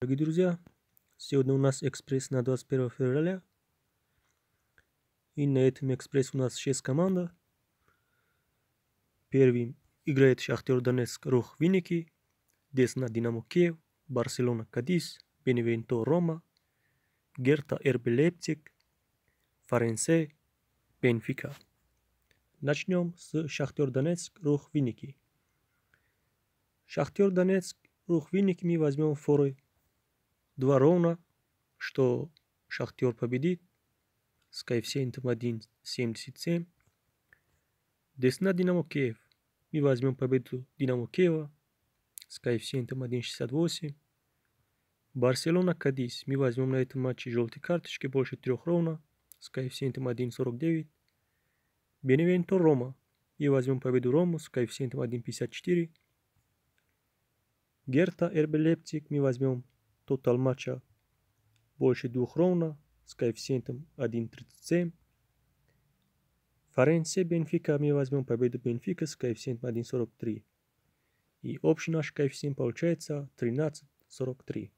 Дорогие друзья, сегодня у нас экспресс на 21 февраля. И на этом экспрессе у нас 6 команд. Первым играет Шахтер Донецк, Рух Винники, Десна Динамо Киев, Барселона Кадис, Беневенто Рома, Герта РБ Лейпциг, Форенсе Бенфика. Начнем с Шахтер Донецк, Рух Винники. Шахтер Донецк, Рух Винники мы возьмем форы 2 ровно, что Шахтер победит с коэффициентом 1,77. Десна Динамо Киев. Мы возьмем победу Динамо Киева с коэффициентом 1,68. Барселона Кадис. Мы возьмем на этом матче желтые карточки больше 3 ровно с коэффициентом 1,49. Беневенто Рома. Мы возьмем победу Рому с коэффициентом 1,54. Герта РБ Лейпциг. Мы возьмем тотал матча больше 2 ровно с коэффициентом 1,37. Форенсе Бенфика мы возьмем победу Бенфика с коэффициентом 1,43. И общий наш коэффициент получается 13,43.